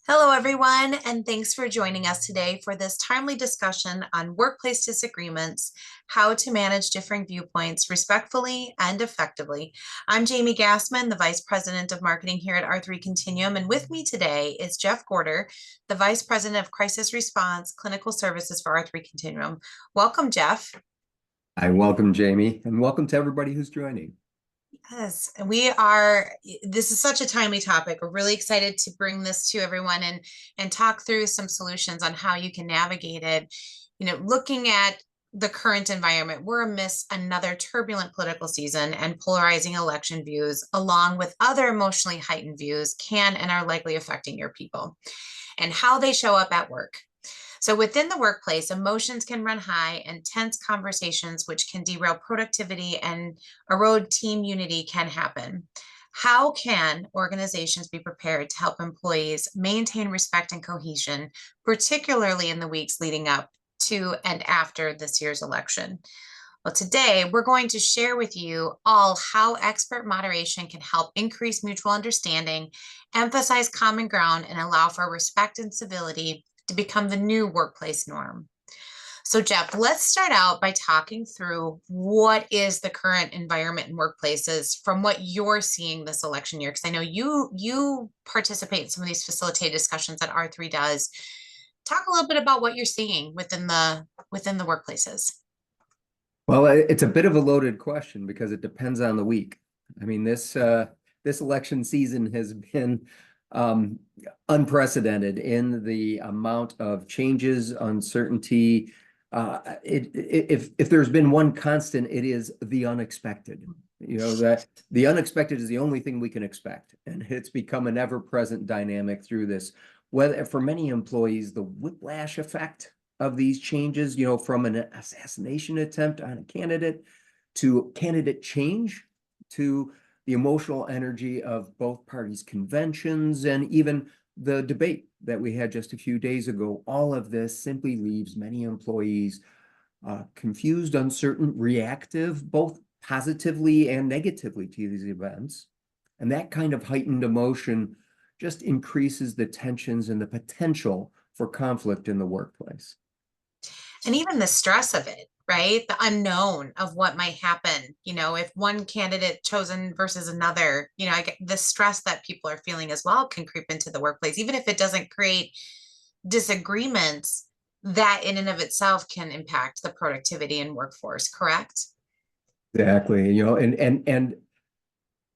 Hello, everyone, and thanks for joining us today for this timely discussion on workplace disagreements, how to manage differing viewpoints respectfully and effectively. I'm Jamie Gassman, the Vice President of Marketing here at R3 Continuum, and with me today is Jeff Gorder, the Vice President of Crisis Response Clinical Services for R3 Continuum. Welcome, Jeff. Hi, welcome, Jamie, and welcome to everybody who's joining. Yes, and this is such a timely topic. We're really excited to bring this to everyone and talk through some solutions on how you can navigate it. Looking at the current environment, we're amidst another turbulent political season, and polarizing election views, along with other emotionally heightened views, can and are likely affecting your people and how they show up at work. So within the workplace, emotions can run high, and tense conversations, which can derail productivity and erode team unity, can happen. How can organizations be prepared to help employees maintain respect and cohesion, particularly in the weeks leading up to and after this year's election? Well, today we're going to share with you all how expert moderation can help increase mutual understanding, emphasize common ground, and allow for respect and civility to become the new workplace norm. So Jeff, let's start out by talking through what is the current environment in workplaces from what you're seeing this election year, because I know you participate in some of these facilitated discussions that R3 does. Talk a little bit about what you're seeing within the workplaces. Well, it's a bit of a loaded question because it depends on the week. I mean, this election season has been unprecedented in the amount of changes, uncertainty. If there's been one constant, it is the unexpected. That the unexpected is the only thing we can expect, and it's become an ever-present dynamic through this. Whether for many employees, the whiplash effect of these changes, from an assassination attempt on a candidate to candidate change to the emotional energy of both parties' conventions and even the debate that we had just a few days ago. All of this simply leaves many employees confused, uncertain, reactive, both positively and negatively to these events. And that kind of heightened emotion just increases the tensions and the potential for conflict in the workplace. And even the stress of it, right? The unknown of what might happen, if one candidate chosen versus another, I get the stress that people are feeling as well can creep into the workplace, even if it doesn't create disagreements, that in and of itself can impact the productivity and workforce, correct? Exactly. And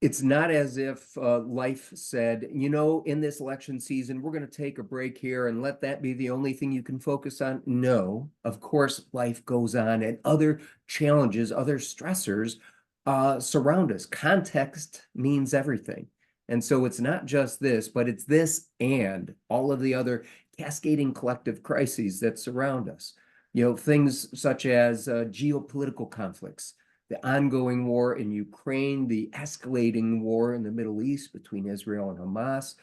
it's not as if life said, in this election season, we're going to take a break here and let that be the only thing you can focus on. No, of course, life goes on and other challenges, other stressors surround us. Context means everything. And so it's not just this, but it's this and all of the other cascading collective crises that surround us. Things such as geopolitical conflicts, the ongoing war in Ukraine, the escalating war in the Middle East between Israel and Hamas,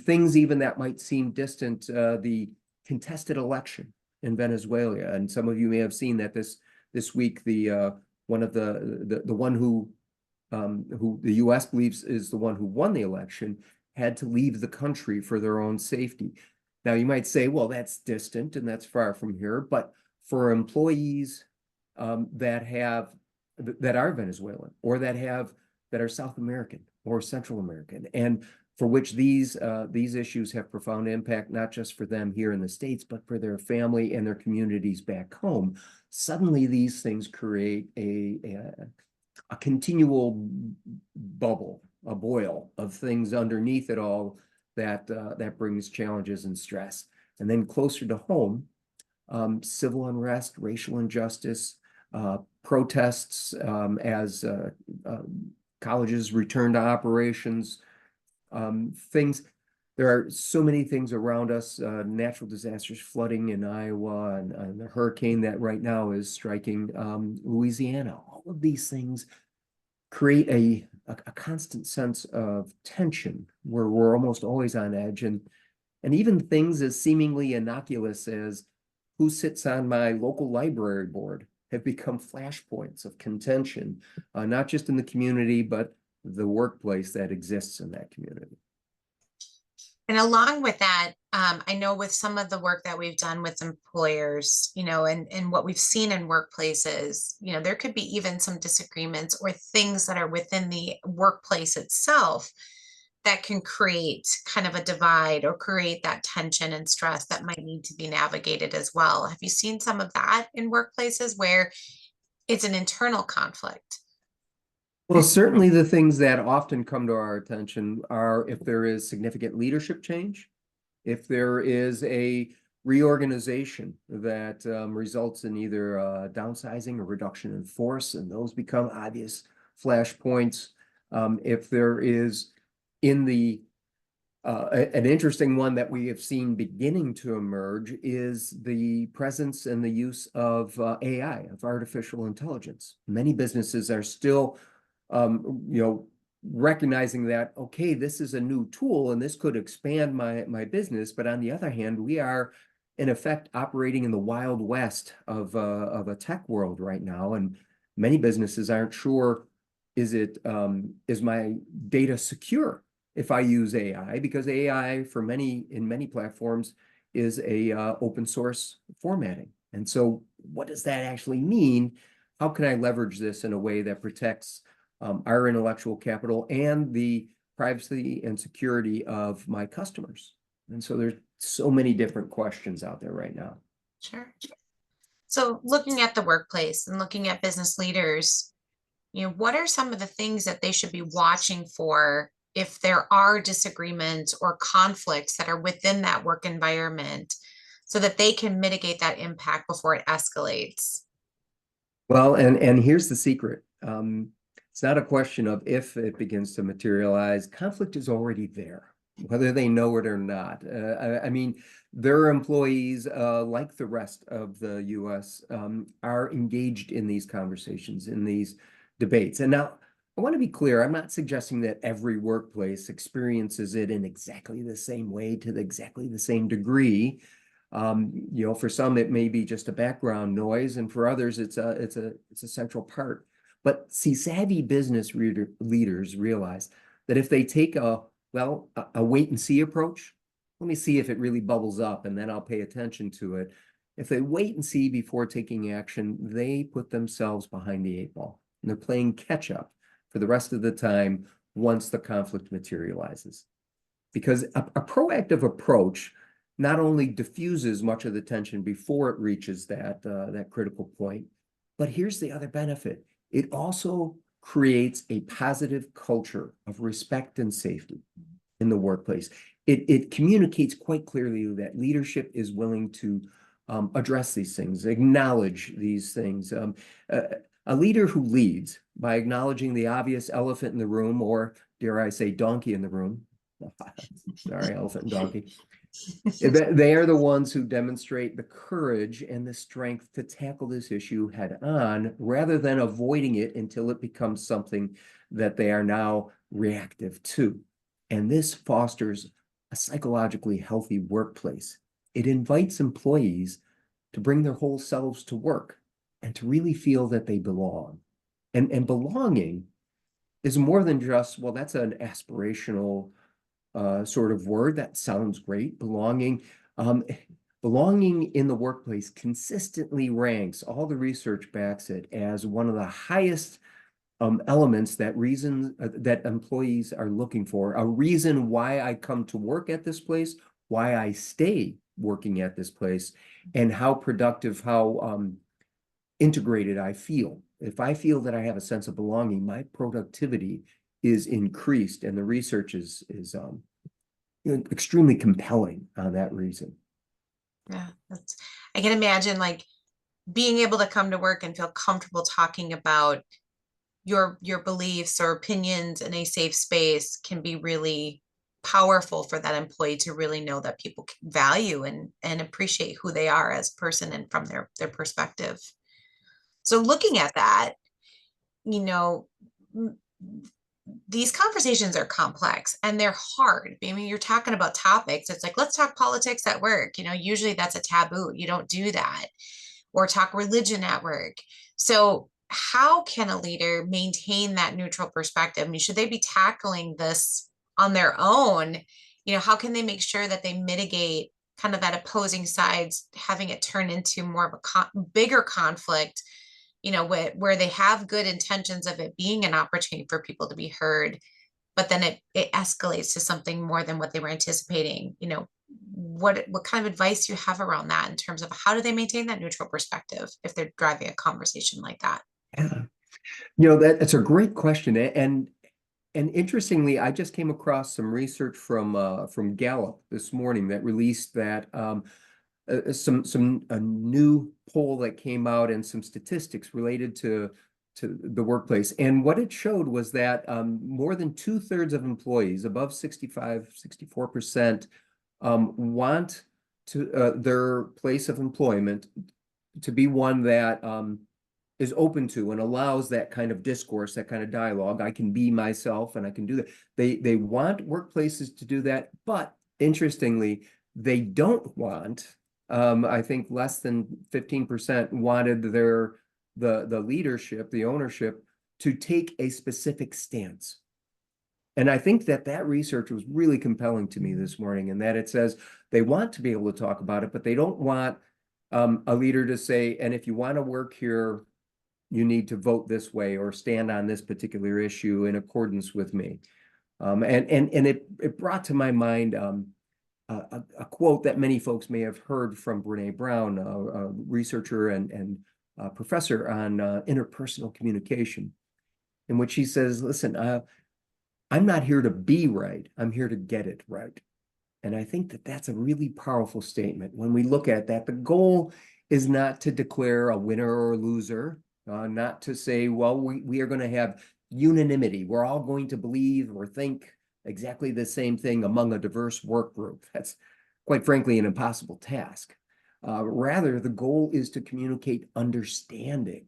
things even that might seem distant, the contested election in Venezuela. And some of you may have seen that this week, the one who the U.S. believes is the one who won the election had to leave the country for their own safety. Now, you might say, well, that's distant and that's far from here. But for employees that are Venezuelan or that are South American or Central American, and for which these issues have profound impact, not just for them here in the States, but for their family and their communities back home. Suddenly, these things create a continual bubble, a boil of things underneath it all that brings challenges and stress. And then closer to home, civil unrest, racial injustice, protests as colleges return to operations, there are so many things around us, natural disasters, flooding in Iowa, and the hurricane that right now is striking Louisiana. All of these things create a constant sense of tension where we're almost always on edge. And even things as seemingly innocuous as who sits on my local library board have become flashpoints of contention, not just in the community, but the workplace that exists in that community. And along with that, I know with some of the work that we've done with employers, and what we've seen in workplaces, there could be even some disagreements or things that are within the workplace itself that can create kind of a divide or create that tension and stress that might need to be navigated as well. Have you seen some of that in workplaces where it's an internal conflict? Well, certainly the things that often come to our attention are if there is significant leadership change, if there is a reorganization that results in either downsizing or reduction in force, and those become obvious flashpoints. If there is in the an interesting one that we have seen beginning to emerge is the presence and the use of AI, of artificial intelligence. Many businesses are still, recognizing that, okay, this is a new tool and this could expand my business. But on the other hand, we are in effect operating in the wild west of a tech world right now, and many businesses aren't sure, is my data secure if I use AI, because AI in many platforms is a open source formatting. And so what does that actually mean? How can I leverage this in a way that protects our intellectual capital and the privacy and security of my customers? And so there's so many different questions out there right now. Sure. So looking at the workplace and looking at business leaders, what are some of the things that they should be watching for if there are disagreements or conflicts that are within that work environment so that they can mitigate that impact before it escalates? Well, and here's the secret. It's not a question of if it begins to materialize. Conflict is already there, whether they know it or not. I mean, their employees, like the rest of the U.S., are engaged in these conversations, in these debates. And now, I want to be clear, I'm not suggesting that every workplace experiences it in exactly the same way to exactly the same degree. For some, it may be just a background noise, and for others, it's a central part. But see, savvy business leaders realize that if they take a wait and see approach, let me see if it really bubbles up, and then I'll pay attention to it. If they wait and see before taking action, they put themselves behind the eight ball, and they're playing catch up for the rest of the time once the conflict materializes. Because a proactive approach not only diffuses much of the tension before it reaches that critical point, but here's the other benefit. It also creates a positive culture of respect and safety in the workplace. It communicates quite clearly that leadership is willing to address these things, acknowledge these things. A leader who leads by acknowledging the obvious elephant in the room, or dare I say donkey in the room. Sorry, elephant and donkey. They are the ones who demonstrate the courage and the strength to tackle this issue head on, rather than avoiding it until it becomes something that they are now reactive to. And this fosters a psychologically healthy workplace. It invites employees to bring their whole selves to work and to really feel that they belong. And belonging is more than just, well, that's an aspirational sort of word that sounds great. Belonging in the workplace consistently ranks, all the research backs it, as one of the highest elements that that employees are looking for. A reason why I come to work at this place, why I stay working at this place, and how productive, how integrated I feel. If I feel that I have a sense of belonging, my productivity is increased, and the research is extremely compelling on that reason. Yeah, I can imagine like being able to come to work and feel comfortable talking about your beliefs or opinions in a safe space can be really powerful for that employee to really know that people value and appreciate who they are as a person and from their perspective. So looking at that, you know, these conversations are complex and they're hard. I mean, you're talking about topics. It's like, let's talk politics at work. Usually that's a taboo. You don't do that. Or talk religion at work. So how can a leader maintain that neutral perspective? I mean, should they be tackling this on their own how can they make sure that they mitigate kind of that opposing sides, having it turn into more of a bigger conflict, where they have good intentions of it being an opportunity for people to be heard, but then it escalates to something more than what they were anticipating. What kind of advice do you have around that in terms of how do they maintain that neutral perspective if they're driving a conversation like that? Yeah. That's a great question. And interestingly, I just came across some research from Gallup this morning that released that some a new poll that came out and some statistics related to the workplace. And what it showed was that more than 2/3 of employees, above 64%, want their place of employment to be one that is open to and allows that kind of discourse, that kind of dialogue. I can be myself and I can do that. They want workplaces to do that, but interestingly, they don't want. I think less than 15% wanted the leadership, the ownership, to take a specific stance. And I think that research was really compelling to me this morning, and that it says they want to be able to talk about it, but they don't want a leader to say, and if you want to work here, you need to vote this way or stand on this particular issue in accordance with me. And it brought to my mind a quote that many folks may have heard from Brene Brown, a researcher and professor on interpersonal communication, in which she says, listen, I'm not here to be right. I'm here to get it right. And I think that's a really powerful statement. When we look at that, the goal is not to declare a winner or a loser, not to say, well, we are going to have unanimity. We're all going to believe or think exactly the same thing among a diverse work group. That's, quite frankly, an impossible task. Rather, the goal is to communicate understanding.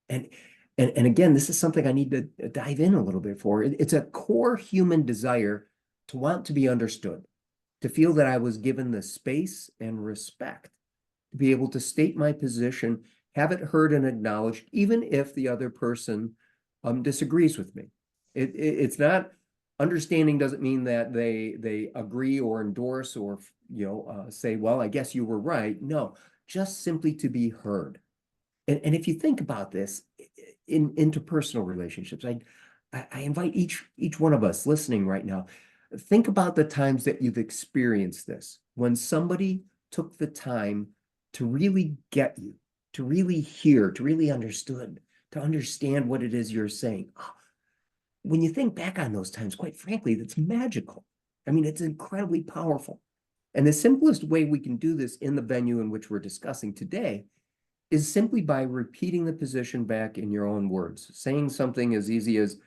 And again, this is something I need to dive in a little bit for. It's a core human desire to want to be understood, to feel that I was given the space and respect to be able to state my position, have it heard and acknowledged, even if the other person disagrees with me. It's not, understanding doesn't mean that they agree or endorse or say, well, I guess you were right. No, just simply to be heard. And if you think about this in interpersonal relationships, I invite each one of us listening right now, think about the times that you've experienced this, when somebody took the time to really get you, to really hear, to really understand what it is you're saying. When you think back on those times, quite frankly, that's magical. I mean, it's incredibly powerful. And the simplest way we can do this in the venue in which we're discussing today is simply by repeating the position back in your own words, saying something as easy as,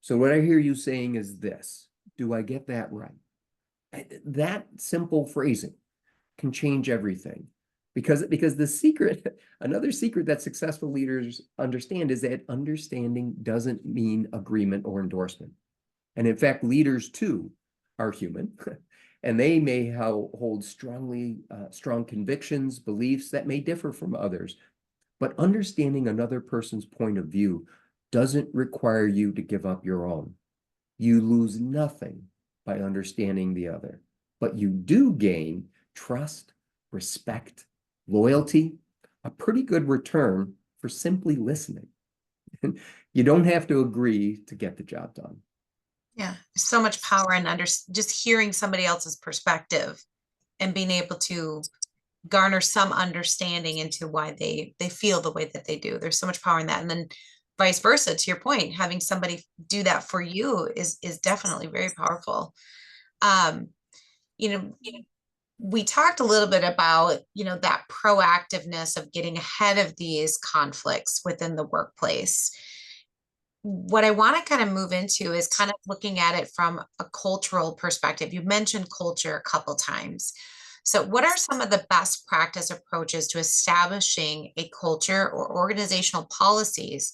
so what I hear you saying is this. Do I get that right? That simple phrasing can change everything. Because the secret, another secret that successful leaders understand is that understanding doesn't mean agreement or endorsement. And in fact, leaders too are human, and they may hold strong convictions, beliefs that may differ from others. But understanding another person's point of view doesn't require you to give up your own. You lose nothing by understanding the other, but you do gain trust, respect, loyalty, a pretty good return for simply listening. You don't have to agree to get the job done. Yeah, so much power in just hearing somebody else's perspective and being able to garner some understanding into why they feel the way that they do. There's so much power in that. And then vice versa, to your point, having somebody do that for you is definitely very powerful. Um, you know, we talked a little bit about, that proactiveness of getting ahead of these conflicts within the workplace. What I want to kind of move into is kind of looking at it from a cultural perspective. You mentioned culture a couple times. So what are some of the best practice approaches to establishing a culture or organizational policies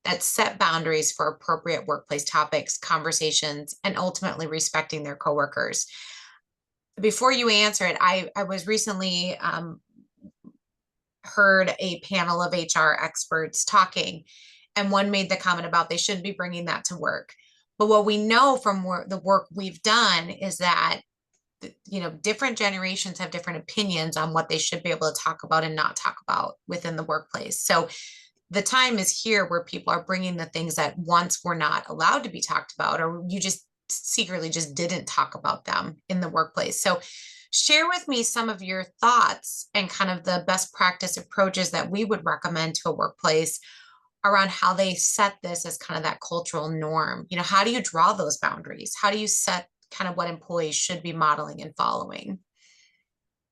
that set boundaries for appropriate workplace topics, conversations, and ultimately respecting their coworkers? Before you answer it, I was recently heard a panel of HR experts talking, and one made the comment about they shouldn't be bringing that to work. But what we know from the work we've done is that different generations have different opinions on what they should be able to talk about and not talk about within the workplace. So the time is here where people are bringing the things that once were not allowed to be talked about, or you just secretly just didn't talk about them in the workplace. So share with me some of your thoughts and kind of the best practice approaches that we would recommend to a workplace around how they set this as kind of that cultural norm. How do you draw those boundaries? How do you set kind of what employees should be modeling and following?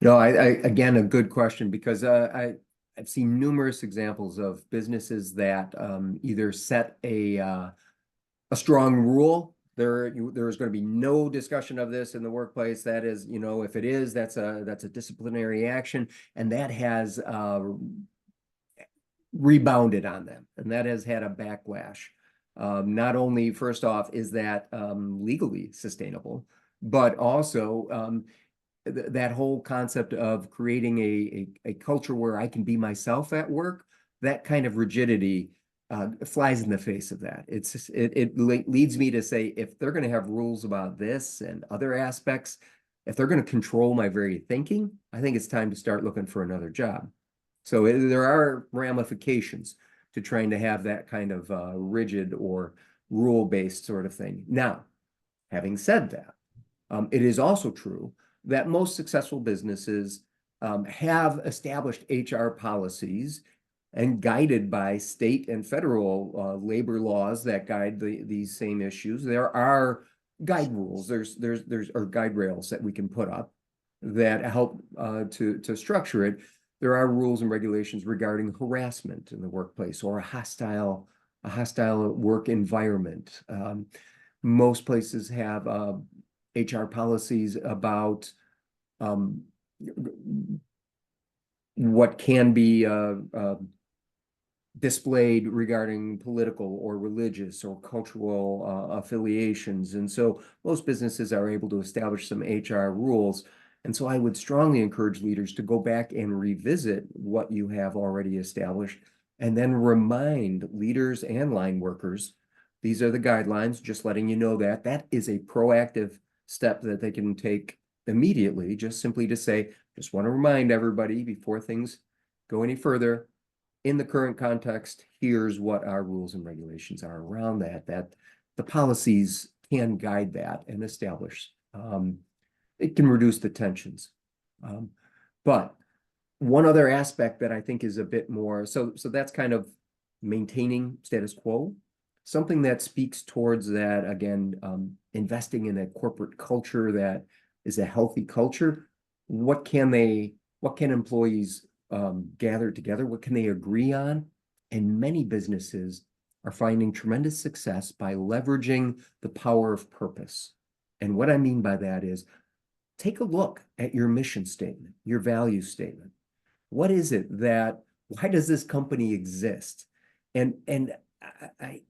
No, again, a good question, because I've seen numerous examples of businesses that either set a strong rule. There's going to be no discussion of this in the workplace. That is, if it is, that's a disciplinary action, and that has rebounded on them, and that has had a backlash. Not only, first off, is that legally sustainable, but also that whole concept of creating a culture where I can be myself at work, that kind of rigidity flies in the face of that. It leads me to say, if they're going to have rules about this and other aspects, if they're going to control my very thinking, I think it's time to start looking for another job. So there are ramifications to trying to have that kind of rigid or rule-based sort of thing. Now, having said that, it is also true that most successful businesses have established HR policies and guided by state and federal labor laws that guide these same issues. There are guide rules, or guide rails that we can put up that help to structure it. There are rules and regulations regarding harassment in the workplace or a hostile work environment. Most places have HR policies about what can be displayed regarding political or religious or cultural affiliations. And so most businesses are able to establish some HR rules. And so I would strongly encourage leaders to go back and revisit what you have already established, and then remind leaders and line workers, these are the guidelines, just letting you know that that is a proactive step that they can take immediately, just simply to say, just want to remind everybody before things go any further, in the current context, here's what our rules and regulations are around that the policies can guide that and establish. It can reduce the tensions. But one other aspect that I think is a bit more, so that's kind of maintaining status quo. Something that speaks towards that, again, investing in a corporate culture that is a healthy culture. What can employees gather together? What can they agree on? And many businesses are finding tremendous success by leveraging the power of purpose. And what I mean by that is, take a look at your mission statement, your value statement. What is it why does this company exist? And I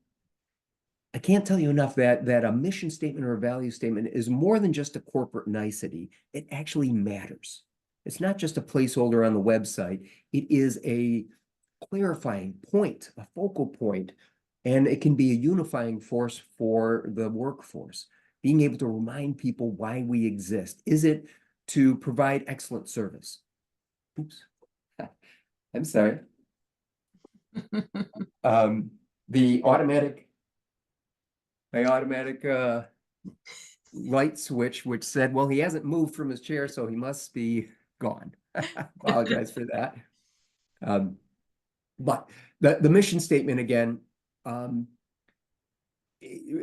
can't tell you enough that a mission statement or a value statement is more than just a corporate nicety. It actually matters. It's not just a placeholder on the website. It is a clarifying point, a focal point, and it can be a unifying force for the workforce. Being able to remind people why we exist. Is it to provide excellent service? Oops, I'm sorry. My automatic light switch, which said, well, he hasn't moved from his chair, so he must be gone. Apologize for that. But the mission statement, again,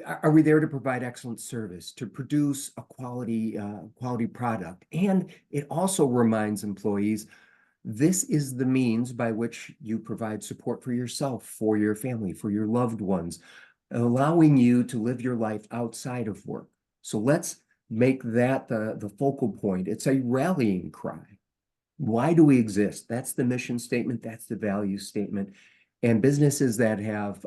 are we there to provide excellent service, to produce a quality product? And it also reminds employees, this is the means by which you provide support for yourself, for your family, for your loved ones, allowing you to live your life outside of work. So let's make that the focal point. It's a rallying cry. Why do we exist? That's the mission statement. That's the value statement. And businesses that have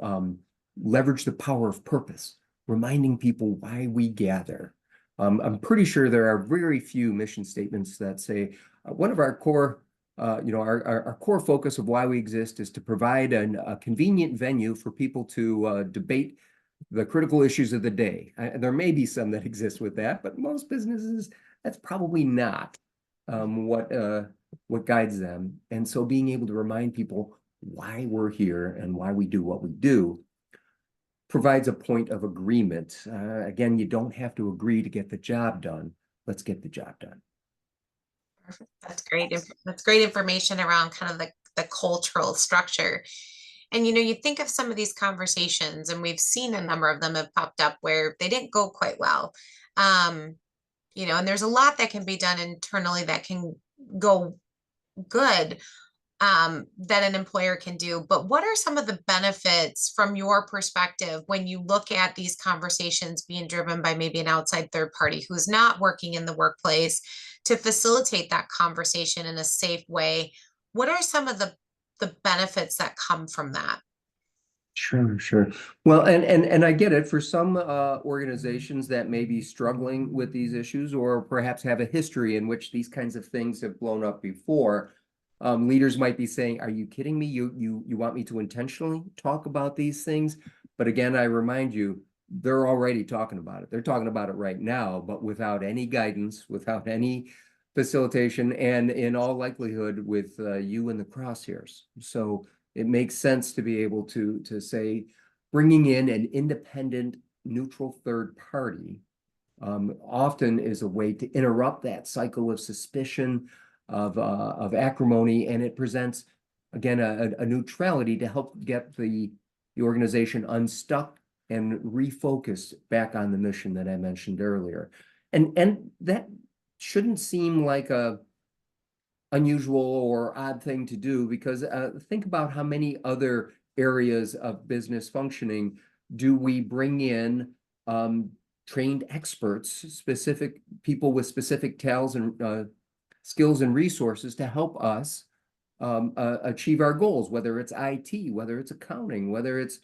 leveraged the power of purpose, reminding people why we gather. I'm pretty sure there are very few mission statements that say one of our core, our core focus of why we exist is to provide a convenient venue for people to debate the critical issues of the day. There may be some that exist with that, but most businesses That's probably not what guides them. And so being able to remind people why we're here and why we do what we do provides a point of agreement. Again, you don't have to agree to get the job done. Let's get the job done. Perfect. That's great. That's great information around kind of the cultural structure. And you think of some of these conversations, and we've seen a number of them have popped up where they didn't go quite well. Um, and there's a lot that can be done internally that can go good, that an employer can do. But what are some of the benefits from your perspective when you look at these conversations being driven by maybe an outside third party who's not working in the workplace to facilitate that conversation in a safe way? What are some of the benefits that come from that? Sure, sure. Well, and I get it. For some organizations that may be struggling with these issues, or perhaps have a history in which these kinds of things have blown up before, leaders might be saying, "Are you kidding me? You want me to intentionally talk about these things?" But again, I remind you, they're already talking about it. They're talking about it right now, but without any guidance, without any facilitation, and in all likelihood with you in the crosshairs. So it makes sense to be able to say, bringing in an independent, neutral third party often is a way to interrupt that cycle of suspicion, of acrimony, and it presents, again, a neutrality to help get the organization unstuck and refocused back on the mission that I mentioned earlier. And that shouldn't seem like a unusual or odd thing to do, because think about how many other areas of business functioning do we bring in trained experts, specific people with specific talents and skills and resources to help us achieve our goals, whether it's IT, whether it's accounting, whether it's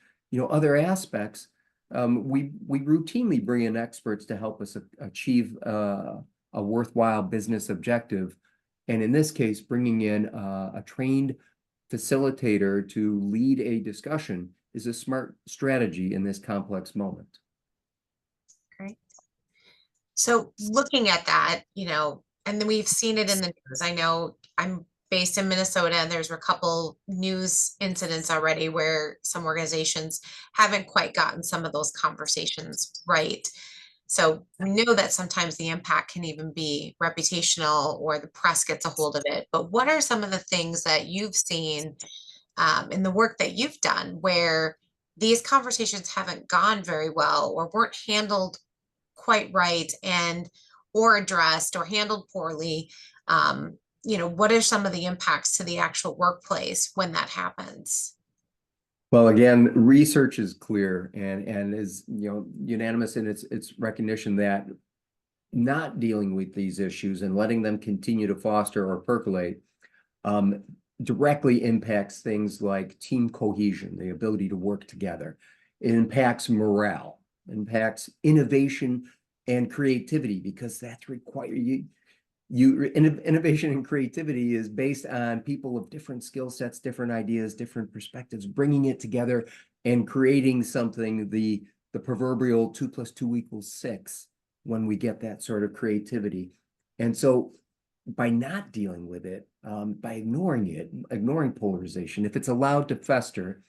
other aspects. We routinely bring in experts to help us achieve a worthwhile business objective. And in this case, bringing in a trained facilitator to lead a discussion is a smart strategy in this complex moment. Great. So looking at that, and then we've seen it in the news. I know I'm based in Minnesota, and there's a couple news incidents already where some organizations haven't quite gotten some of those conversations right. So we know that sometimes the impact can even be reputational, or the press gets a hold of it. But what are some of the things that you've seen in the work that you've done where these conversations haven't gone very well, or weren't handled quite right, or addressed or handled poorly? What are some of the impacts to the actual workplace when that happens? Well, again, research is clear and is unanimous in its recognition that not dealing with these issues and letting them continue to foster or percolate directly impacts things like team cohesion, the ability to work together. It impacts morale, impacts innovation and creativity, because that's required. Innovation and creativity is based on people of different skill sets, different ideas, different perspectives, bringing it together and creating something, the proverbial 2 + 2 = 6, when we get that sort of creativity. And so by not dealing with it, by ignoring it, ignoring polarization, if it's allowed to fester,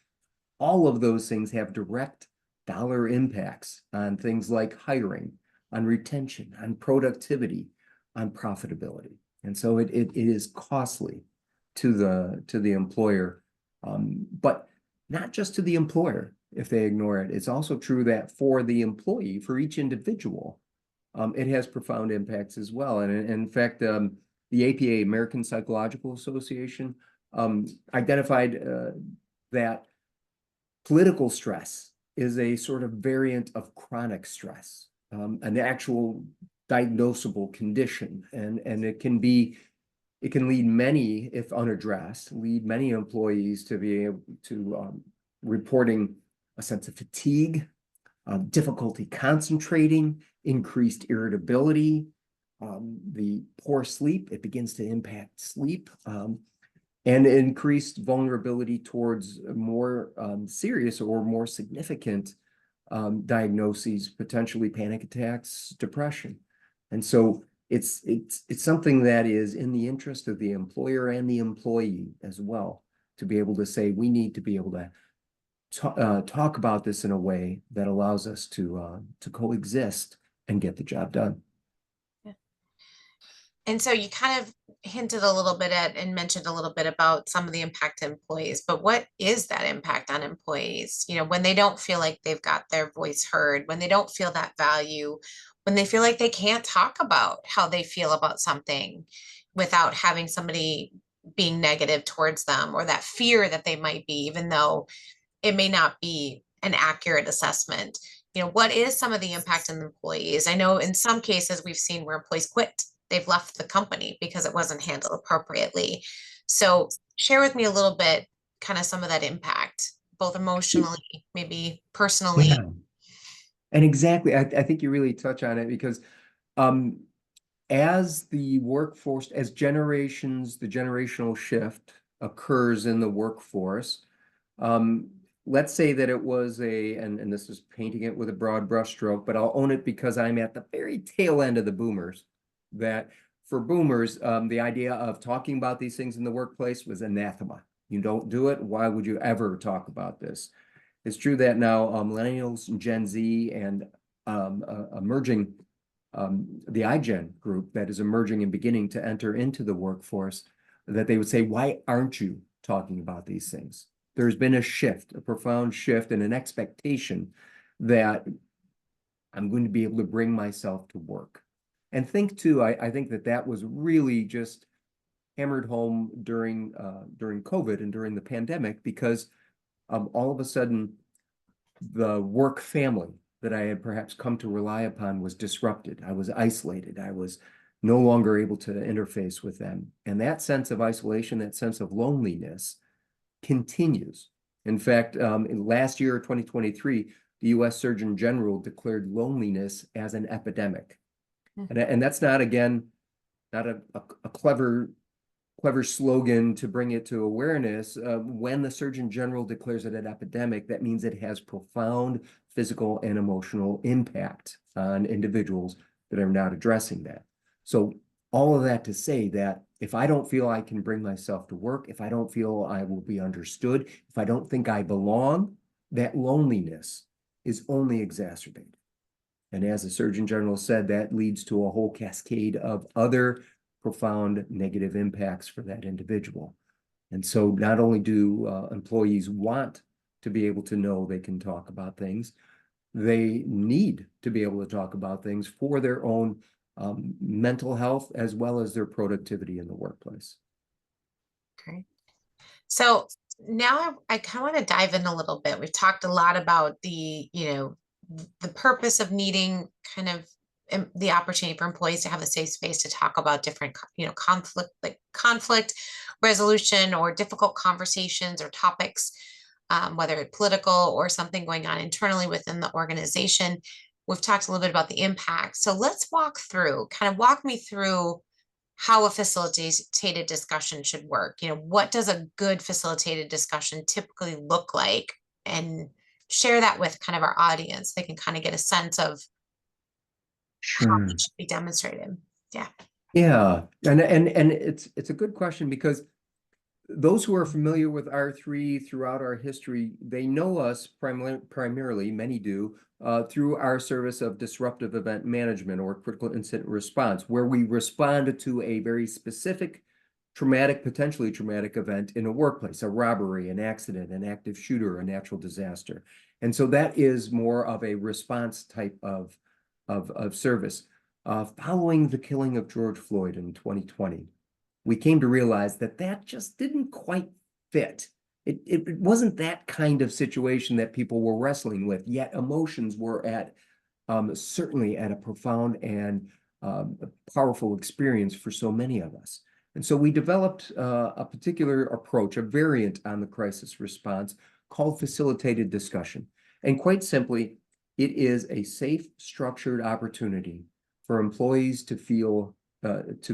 all of those things have direct dollar impacts on things like hiring, on retention, on productivity, on profitability. And so it is costly to the employer, but not just to the employer if they ignore it. It's also true that for the employee, for each individual, it has profound impacts as well. And in fact, the APA, American Psychological Association, identified that political stress is a sort of variant of chronic stress, an actual diagnosable condition, and it can lead many, if unaddressed, lead many employees to be able to reporting a sense of fatigue, difficulty concentrating, increased irritability, the poor sleep. It begins to impact sleep, and increased vulnerability towards more serious or more significant diagnoses, potentially panic attacks, depression. And so it's something that is in the interest of the employer and the employee as well, to be able to say, we need to be able to talk about this in a way that allows us to coexist and get the job done. And so you kind of hinted a little bit at and mentioned a little bit about some of the impact on employees, but what is that impact on employees? You know, when they don't feel like they've got their voice heard, when they don't feel that value, when they feel like they can't talk about how they feel about something without having somebody being negative towards them, or that fear that they might be, even though it may not be an accurate assessment. You know, what is some of the impact on employees? I know in some cases we've seen where employees quit. They've left the company because it wasn't handled appropriately. So share with me a little bit, kind of some of that impact, both emotionally, maybe personally. Yeah. And exactly, I think you really touch on it, because um, as the workforce, as generations, the generational shift occurs in the workforce, um, let's say that it was and this is painting it with a broad brushstroke, but I'll own it because I'm at the very tail end of the boomers, that for boomers, the idea of talking about these things in the workplace was anathema. You don't do it. Why would you ever talk about this? It's true that now millennials and Gen Z and emerging, the iGen group that is emerging and beginning to enter into the workforce, that they would say, why aren't you talking about these things? There's been a shift, a profound shift, and an expectation that I'm going to be able to bring myself to work. And think too, I think that was really just hammered home during COVID and during the pandemic, because all of a sudden the work family that I had perhaps come to rely upon was disrupted. I was isolated. I was no longer able to interface with them. And that sense of isolation, that sense of loneliness continues. In fact, in last year, 2023, the US Surgeon General declared loneliness as an epidemic. And that's not, again, not a clever slogan to bring it to awareness. When the Surgeon General declares it an epidemic, that means it has profound physical and emotional impact on individuals that are not addressing that. So all of that to say that if I don't feel I can bring myself to work, if I don't feel I will be understood, if I don't think I belong, that loneliness is only exacerbated. And as the Surgeon General said, that leads to a whole cascade of other profound negative impacts for that individual. And so not only do employees want to be able to know they can talk about things, they need to be able to talk about things for their own mental health as well as their productivity in the workplace. Okay. So now I kind of want to dive in a little bit. We've talked a lot about the purpose of needing kind of the opportunity for employees to have a safe space to talk about different, conflict resolution or difficult conversations or topics, whether it's political or something going on internally within the organization. We've talked a little bit about the impact. So let's walk me through how a facilitated discussion should work. You know, what does a good facilitated discussion typically look like? And share that with kind of our audience. They can kind of get a sense of how Sure. it should be demonstrated. Yeah. Yeah, and it's a good question, because those who are familiar with R3 throughout our history, they know us primarily, many do, through our service of disruptive event management or critical incident response, where we respond to a very specific traumatic, potentially traumatic event in a workplace, a robbery, an accident, an active shooter, a natural disaster. And so that is more of a response type of service. Following the killing of George Floyd in 2020, we came to realize that just didn't quite fit. It wasn't that kind of situation that people were wrestling with, yet emotions were certainly at a profound and powerful experience for so many of us. And so we developed a particular approach, a variant on the crisis response called facilitated discussion. And quite simply, it is a safe, structured opportunity for employees to feel to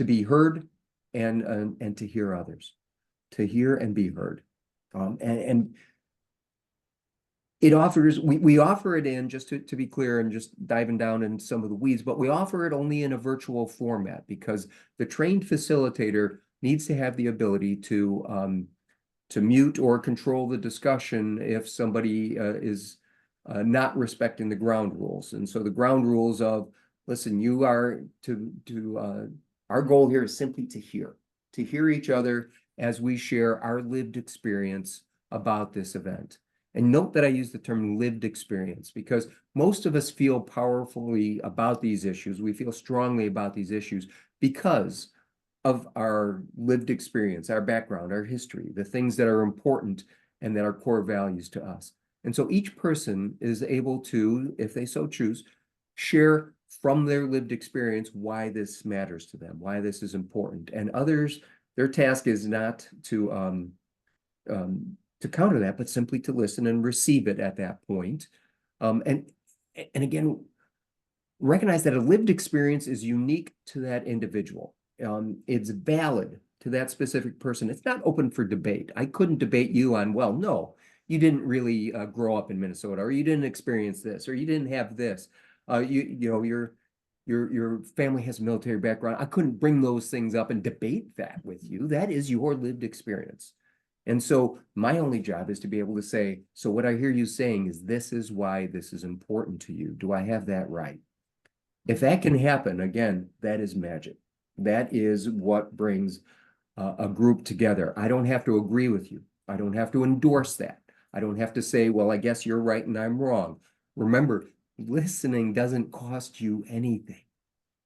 be heard and to hear others, to hear and be heard. And It offers, we offer it in, just to be clear and just diving down in some of the weeds, but we offer it only in a virtual format because the trained facilitator needs to have the ability to mute or control the discussion if somebody is not respecting the ground rules. And so the ground rules of, listen, you are our goal here is simply to hear each other as we share our lived experience about this event. And note that I use the term lived experience because most of us feel powerfully about these issues. We feel strongly about these issues because of our lived experience, our background, our history, the things that are important and that are core values to us. And so each person is able to, if they so choose, share from their lived experience why this matters to them, why this is important. And others, their task is not to counter that, but simply to listen and receive it at that point. And again, recognize that a lived experience is unique to that individual. It's valid to that specific person. It's not open for debate. I couldn't debate you on, well, no, you didn't really grow up in Minnesota, or you didn't experience this, or you didn't have this. Your family has a military background. I couldn't bring those things up and debate that with you. That is your lived experience. And so my only job is to be able to say, so what I hear you saying is this is why this is important to you. Do I have that right? If that can happen, again, that is magic. That is what brings a group together. I don't have to agree with you. I don't have to endorse that. I don't have to say, well, I guess you're right and I'm wrong. Remember, listening doesn't cost you anything.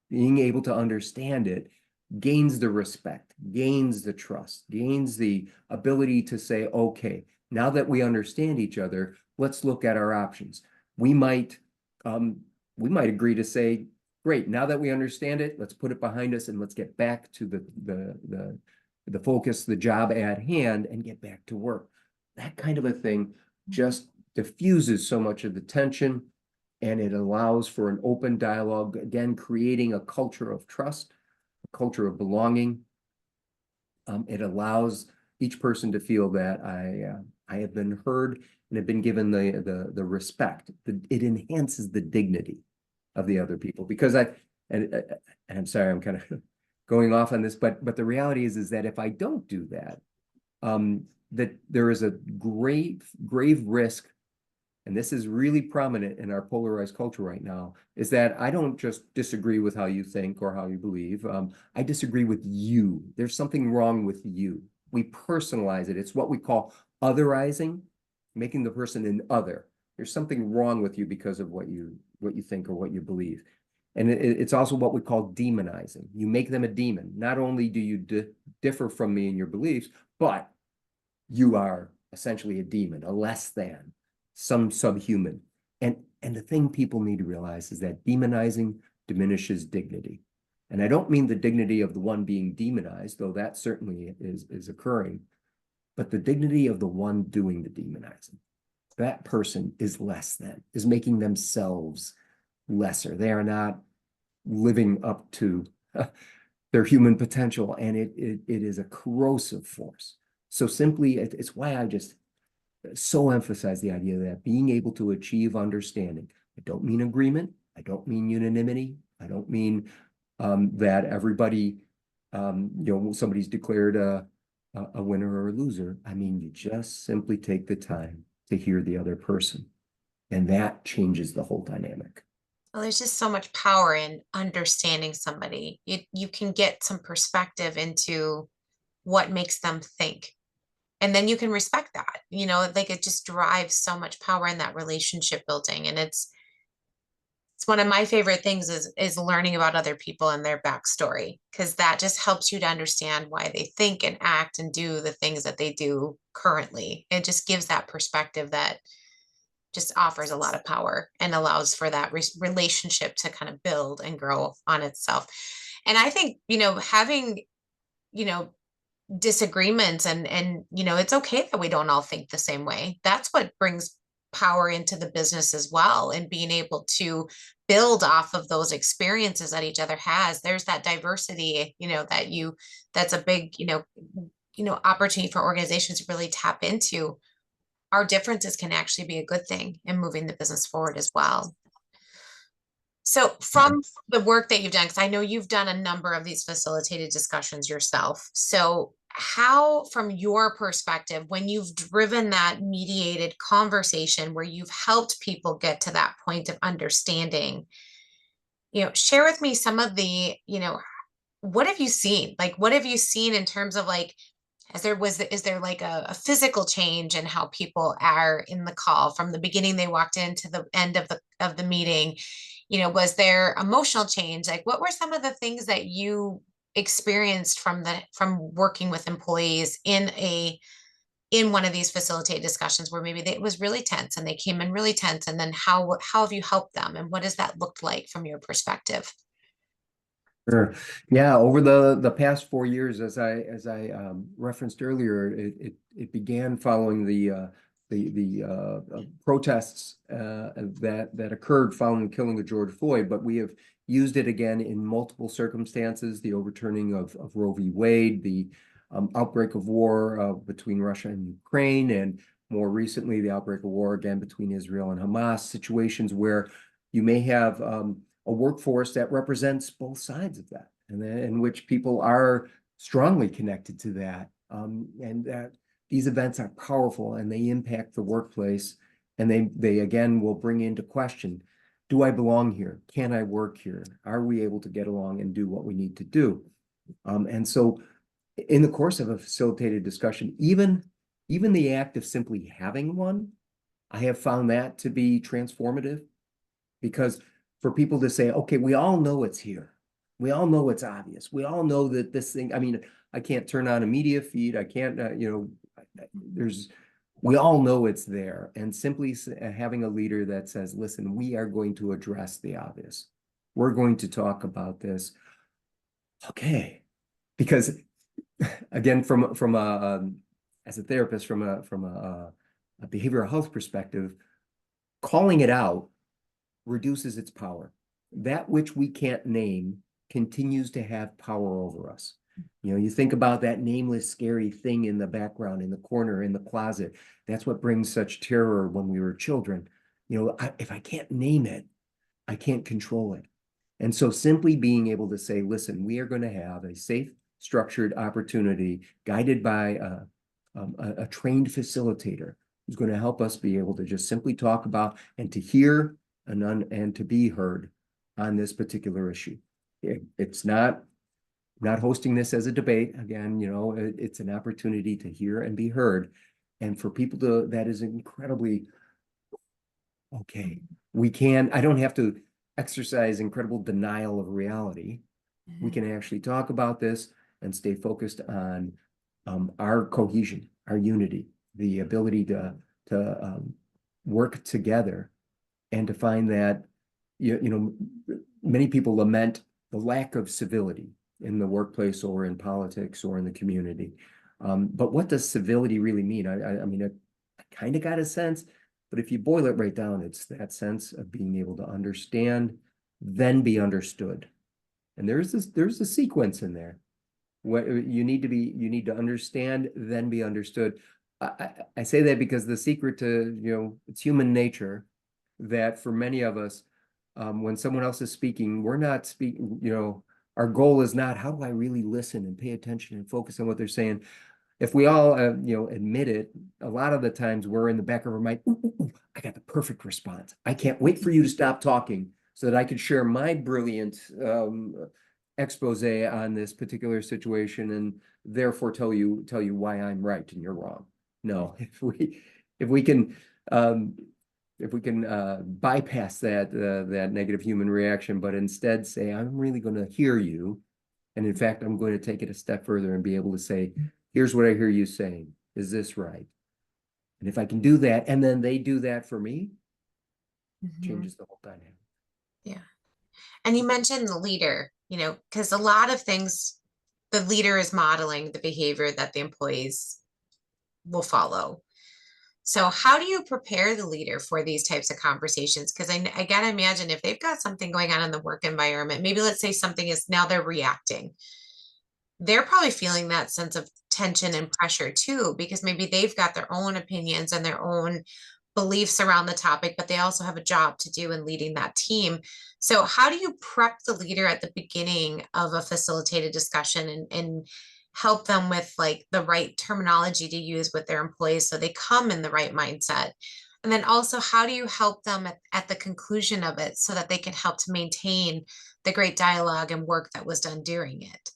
Being able to understand it gains the respect, gains the trust, gains the ability to say, okay, now that we understand each other, let's look at our options. We might agree to say, great, now that we understand it, let's put it behind us and let's get back to the focus, the job at hand, and get back to work. That kind of a thing just diffuses so much of the tension, and it allows for an open dialogue, again, creating a culture of trust, a culture of belonging. It allows each person to feel that I have been heard and have been given the respect. It enhances the dignity of the other people, because and I'm sorry, I'm kind of going off on this, but the reality is that if I don't do that, that there is a grave risk, and this is really prominent in our polarized culture right now, is that I don't just disagree with how you think or how you believe. I disagree with you. There's something wrong with you. We personalize it. It's what we call otherizing, making the person an other. There's something wrong with you because of what you think or what you believe. And it's also what we call demonizing. You make them a demon. Not only do you differ from me in your beliefs, but you are essentially a demon, a less than, some subhuman. And the thing people need to realize is that demonizing diminishes dignity. And I don't mean the dignity of the one being demonized, though that certainly is occurring, but the dignity of the one doing the demonizing. That person is less than, is making themselves lesser. They are not living up to their human potential, and it is a corrosive force. So simply, it's why I just so emphasize the idea that being able to achieve understanding. I don't mean agreement. I don't mean unanimity. I don't mean that everybody, somebody's declared a winner or a loser. I mean, you just simply take the time to hear the other person, and that changes the whole dynamic. Well, there's just so much power in understanding somebody. You can get some perspective into what makes them think. And then you can respect that, like it just drives so much power in that relationship building. And it's one of my favorite things is learning about other people and their backstory, because that just helps you to understand why they think and act and do the things that they do currently. It just gives that perspective that just offers a lot of power and allows for that relationship to kind of build and grow on itself. And I think, having, disagreements and it's okay that we don't all think the same way. That's what brings power into the business as well, and being able to build off of those experiences that each other has. There's that diversity, that's a big, opportunity for organizations to really tap into. our differences can actually be a good thing in moving the business forward as well. So from the work that you've done, because I know you've done a number of these facilitated discussions yourself. So how, from your perspective, when you've driven that mediated conversation where you've helped people get to that point of understanding, share with me some of the, what have you seen? Like, what have you seen in terms of like, is there like a physical change in how people are in the call from the beginning they walked in to the end of the meeting? Was there emotional change? Like, what were some of the things that you experienced from working with employees in one of these facilitated discussions where maybe it was really tense and they came in really tense, and then how have you helped them, and what does that look like from your perspective? Sure. Yeah, over the past 4 years, as I referenced earlier, it began following the protests that occurred following the killing of George Floyd, but we have used it again in multiple circumstances: the overturning of Roe v. Wade, the outbreak of war between Russia and Ukraine, and more recently the outbreak of war again between Israel and Hamas. Situations where you may have a workforce that represents both sides of that, and in which people are strongly connected to that, and that these events are powerful and they impact the workplace, and they again will bring into question, do I belong here? Can I work here? Are we able to get along and do what we need to do? And so in the course of a facilitated discussion, even the act of simply having one, I have found that to be transformative, because for people to say, okay, we all know it's here. We all know it's obvious. We all know that this thing, I mean, I can't turn on a media feed. I can't, we all know it's there. And simply having a leader that says, listen, we are going to address the obvious. We're going to talk about this. Okay. Because again, from as a therapist, from a behavioral health perspective, calling it out reduces its power. That which we can't name continues to have power over us. You think about that nameless, scary thing in the background, in the corner, in the closet. That's what brings such terror when we were children. If I can't name it, I can't control it. And so simply being able to say, listen, we are going to have a safe, structured opportunity guided by a trained facilitator who's going to help us be able to just simply talk about and to hear and to be heard on this particular issue. It's not hosting this as a debate. Again, it's an opportunity to hear and be heard. And for people that is incredibly, okay, I don't have to exercise incredible denial of reality. We can actually talk about this and stay focused on our cohesion, our unity, the ability to work together, and to find that, many people lament the lack of civility in the workplace or in politics or in the community. But what does civility really mean? I mean, I kind of got a sense, but if you boil it right down, it's that sense of being able to understand, then be understood. And there's a sequence in there. What you need to understand, then be understood. I say that because the secret to, it's human nature that for many of us, when someone else is speaking, we're not speaking, our goal is not, how do I really listen and pay attention and focus on what they're saying? If we all, admit it, a lot of the times we're in the back of our mind, ooh, I got the perfect response. I can't wait for you to stop talking so that I can share my brilliant expose on this particular situation, and therefore tell you why I'm right and you're wrong. No, if we can bypass that negative human reaction, but instead say, I'm really going to hear you. And in fact, I'm going to take it a step further and be able to say, here's what I hear you saying. Is this right? And if I can do that, and then they do that for me, changes the whole dynamic. Yeah. And you mentioned the leader, because a lot of things, the leader is modeling the behavior that the employees will follow. So how do you prepare the leader for these types of conversations? Because I gotta imagine if they've got something going on in the work environment, maybe let's say something is now they're reacting. They're probably feeling that sense of tension and pressure too, because maybe they've got their own opinions and their own beliefs around the topic, but they also have a job to do in leading that team. So how do you prep the leader at the beginning of a facilitated discussion and help them with like the right terminology to use with their employees so they come in the right mindset? And then also, how do you help them at the conclusion of it so that they can help to maintain the great dialogue and work that was done during it?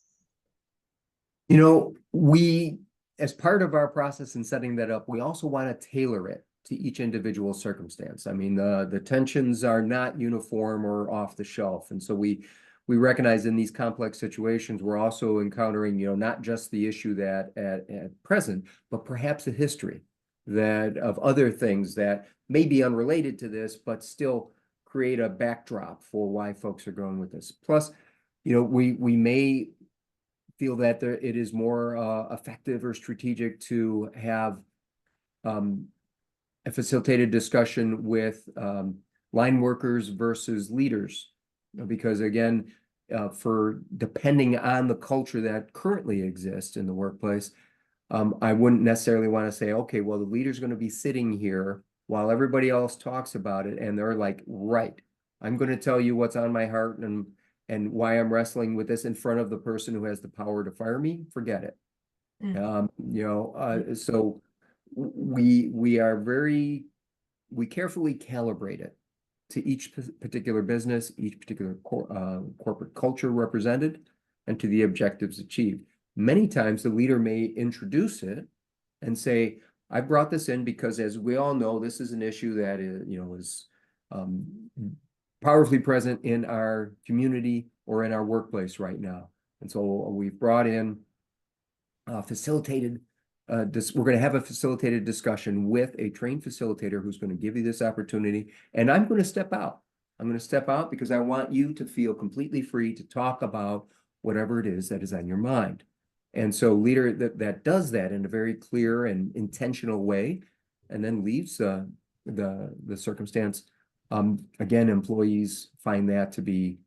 You know, we, as part of our process in setting that up, we also want to tailor it to each individual circumstance. I mean, the tensions are not uniform or off the shelf. And so we recognize in these complex situations, we're also encountering, you know, not just the issue that at present, but perhaps a history that of other things that may be unrelated to this, but still create a backdrop for why folks are going with this. Plus, you know, we may feel that it is more effective or strategic to have a facilitated discussion with line workers versus leaders, because again, for depending on the culture that currently exists in the workplace, I wouldn't necessarily want to say, okay, well, the leader's going to be sitting here while everybody else talks about it, and they're like, right, I'm going to tell you what's on my heart and why I'm wrestling with this in front of the person who has the power to fire me. Forget it. You know, so we are we carefully calibrate it to each particular business, each particular corporate culture represented, and to the objectives achieved. Many times the leader may introduce it and say, I brought this in because, as we all know, this is an issue that is, you know, is powerfully present in our community or in our workplace right now. And so we've brought in facilitated we're going to have a facilitated discussion with a trained facilitator who's going to give you this opportunity. And I'm going to step out. I'm going to step out because I want you to feel completely free to talk about whatever it is that is on your mind. And so leader that does that in a very clear and intentional way, and then leaves the circumstance. Again, employees find that to be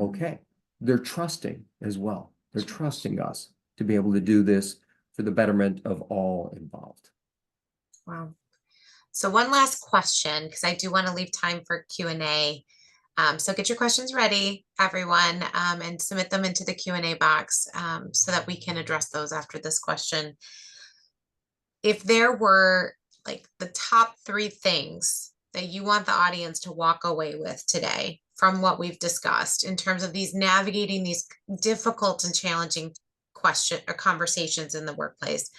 okay. They're trusting as well. They're trusting us to be able to do this for the betterment of all involved. Wow. So one last question, because I do want to leave time for Q&A. So get your questions ready, everyone, and submit them into the Q&A box so that we can address those after this question. If there were like the top 3 things that you want the audience to walk away with today from what we've discussed in terms of navigating these difficult and challenging conversations in the workplace,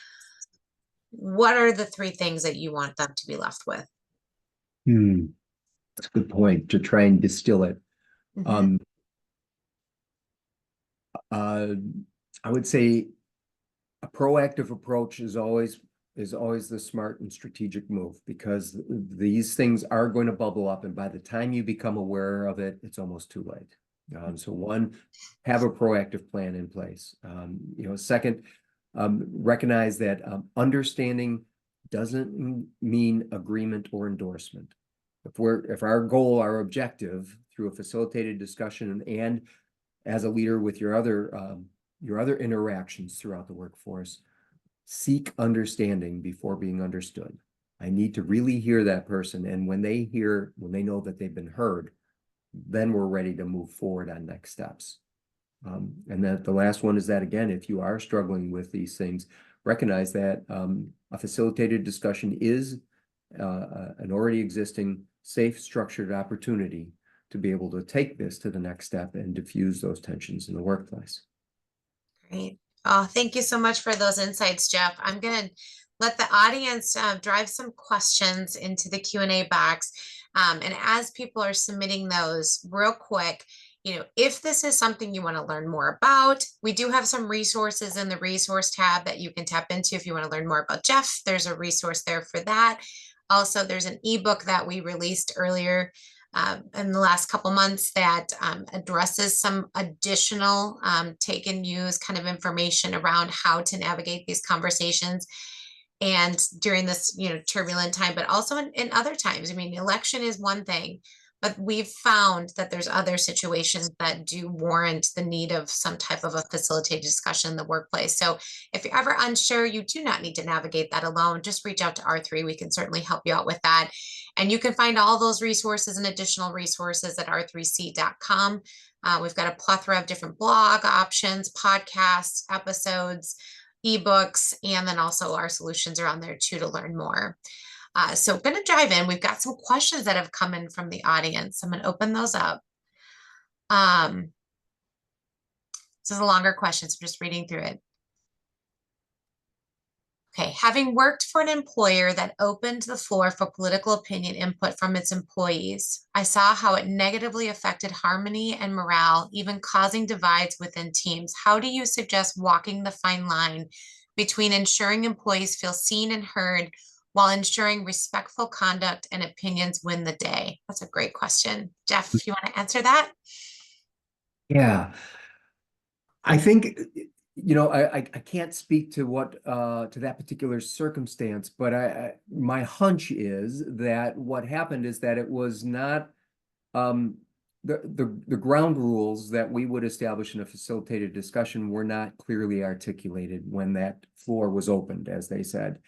what are the 3 things that you want them to be left with? That's a good point, to try and distill it. I would say a proactive approach is always the smart and strategic move, because these things are going to bubble up, and by the time you become aware of it, it's almost too late. So one, have a proactive plan in place. You know, second, recognize that understanding doesn't mean agreement or endorsement. If our goal, our objective through a facilitated discussion and as a leader with your other interactions throughout the workforce, seek understanding before being understood. I need to really hear that person, and when they know that they've been heard, then we're ready to move forward on next steps. And then the last one is that, again, if you are struggling with these things, recognize that a facilitated discussion is an already existing, safe, structured opportunity to be able to take this to the next step and diffuse those tensions in the workplace. Great. Oh, thank you so much for those insights, Jeff. I'm going to let the audience drive some questions into the Q&A box. And as people are submitting those, real quick, you know, if this is something you want to learn more about, we do have some resources in the resource tab that you can tap into. If you want to learn more about Jeff, there's a resource there for that. Also, there's an ebook that we released earlier in the last couple months that addresses some additional take and use kind of information around how to navigate these conversations. And during this, you know, turbulent time, but also in other times. I mean, election is one thing, but we've found that there's other situations that do warrant the need of some type of a facilitated discussion in the workplace. So if you're ever unsure, you do not need to navigate that alone. Just reach out to R3. We can certainly help you out with that. And you can find all those resources and additional resources at r3c.com. We've got a plethora of different blog options, podcasts, episodes, eBooks, and then also our solutions are on there too to learn more. So going to dive in. We've got some questions that have come in from the audience. I'm going to open those up. This is a longer question, so I'm just reading through it. Okay, having worked for an employer that opened the floor for political opinion input from its employees, I saw how it negatively affected harmony and morale, even causing divides within teams. How do you suggest walking the fine line between ensuring employees feel seen and heard while ensuring respectful conduct and opinions win the day? That's a great question. Jeff, you want to answer that? Yeah, I think, I can't speak to what to that particular circumstance, but my hunch is that what happened is that it was not the ground rules that we would establish in a facilitated discussion were not clearly articulated when that floor was opened, as they said.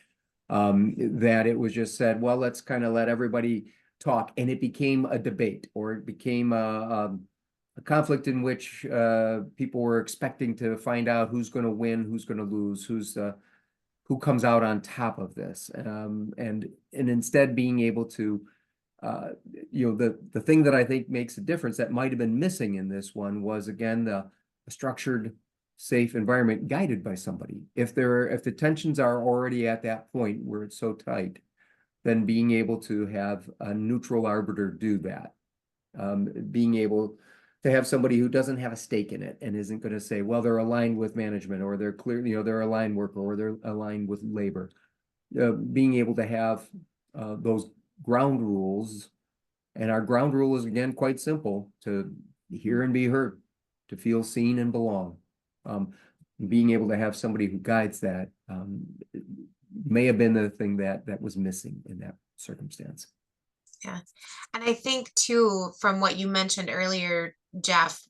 That it was just said, well, let's kind of let everybody talk, and it became a debate, or it became a conflict in which people were expecting to find out who's going to win, who's going to lose, who comes out on top of this, and instead being able to, the thing that I think makes a difference that might have been missing in this one was, again, the structured, safe environment guided by somebody. If the tensions are already at that point where it's so tight, then being able to have a neutral arbiter do that, being able to have somebody who doesn't have a stake in it and isn't going to say, well, they're aligned with management, or they're clear, they're a line worker, or they're aligned with labor. Being able to have those ground rules, and our ground rule is, again, quite simple: to hear and be heard, to feel seen and belong. Being able to have somebody who guides that may have been the thing that was missing in that circumstance. Yeah. And I think too, from what you mentioned earlier, Jeff,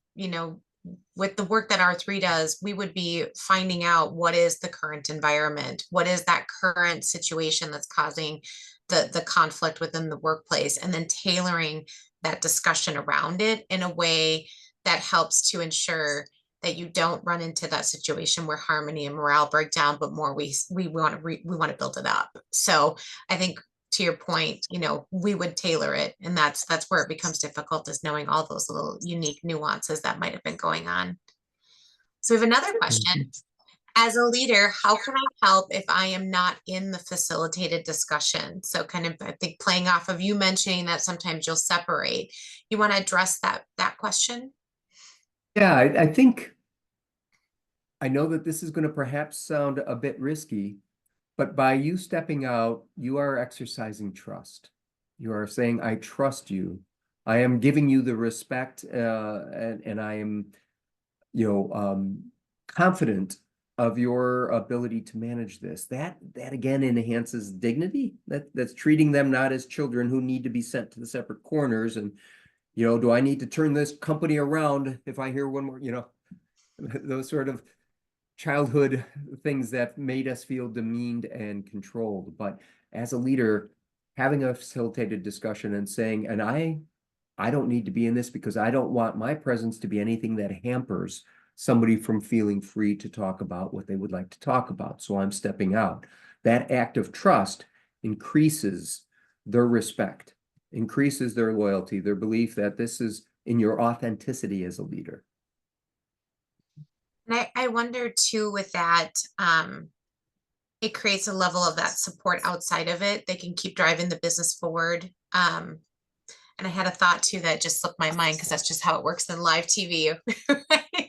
with the work that R3 does, we would be finding out what is the current environment, what is that current situation that's causing the conflict within the workplace, and then tailoring that discussion around it in a way that helps to ensure that you don't run into that situation where harmony and morale break down, but more we want to build it up. So I think, to your point, we would tailor it, and that's where it becomes difficult, is knowing all those little unique nuances that might have been going on. So we have another question. As a leader, how can I help if I am not in the facilitated discussion? So kind of, I think, playing off of you mentioning that sometimes you'll separate. You want to address that question? Yeah, I think, I know that this is going to perhaps sound a bit risky, but by you stepping out, you are exercising trust. You are saying, I trust you. I am giving you the respect, and I am, confident of your ability to manage this. That again enhances dignity. That's treating them not as children who need to be sent to the separate corners. And, do I need to turn this company around if I hear one more, those sort of childhood things that made us feel demeaned and controlled. But as a leader, having a facilitated discussion and saying, and I don't need to be in this because I don't want my presence to be anything that hampers somebody from feeling free to talk about what they would like to talk about. So I'm stepping out. That act of trust increases their respect, increases their loyalty, their belief that this is in your authenticity as a leader. And I wonder too, with that, it creates a level of that support outside of it. They can keep driving the business forward. And I had a thought too that just slipped my mind, because that's just how it works in live TV,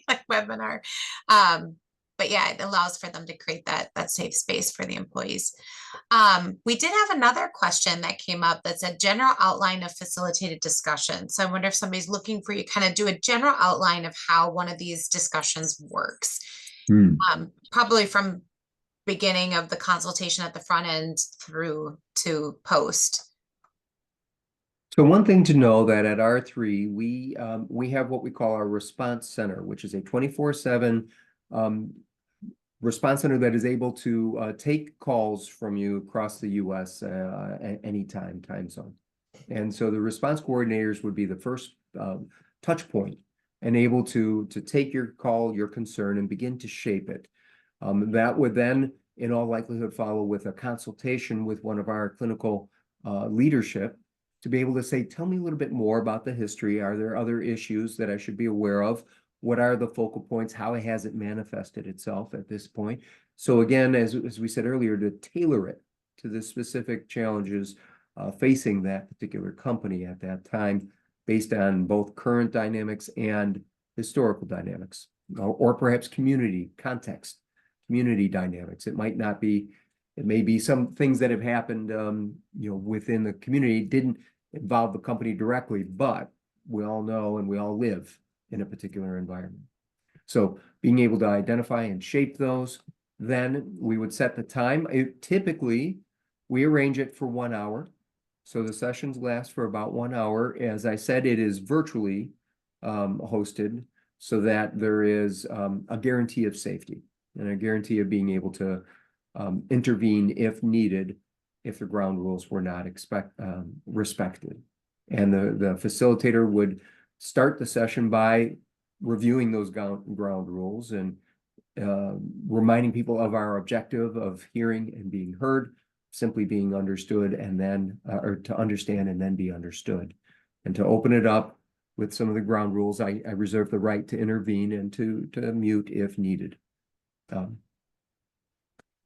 like webinar. But yeah, it allows for them to create that safe space for the employees. We did have another question that came up that's a general outline of facilitated discussion. So I wonder if somebody's looking for you to kind of do a general outline of how one of these discussions works. Probably from beginning of the consultation at the front end through to post. So one thing to know that at R3, we have what we call our response center, which is a 24/7 response center that is able to take calls from you across the US at any time zone. And so the response coordinators would be the first touch point and able to take your call, your concern, and begin to shape it. That would then, in all likelihood, follow with a consultation with one of our clinical leadership to be able to say, tell me a little bit more about the history. Are there other issues that I should be aware of? What are the focal points? How has it manifested itself at this point? So again, as we said earlier, to tailor it to the specific challenges facing that particular company at that time, based on both current dynamics and historical dynamics, or perhaps community context, community dynamics. It might not be. It may be some things that have happened, within the community didn't involve the company directly, but we all know and we all live in a particular environment. So being able to identify and shape those, then we would set the time. Typically, we arrange it for 1 hour. So the sessions last for about 1 hour. As I said, it is virtually hosted so that there is a guarantee of safety and a guarantee of being able to intervene if needed, if the ground rules were not respected. And the facilitator would start the session by reviewing those ground rules and reminding people of our objective of hearing and being heard, simply being understood, and then, or to understand and then be understood. And to open it up with some of the ground rules, I reserve the right to intervene and to mute if needed.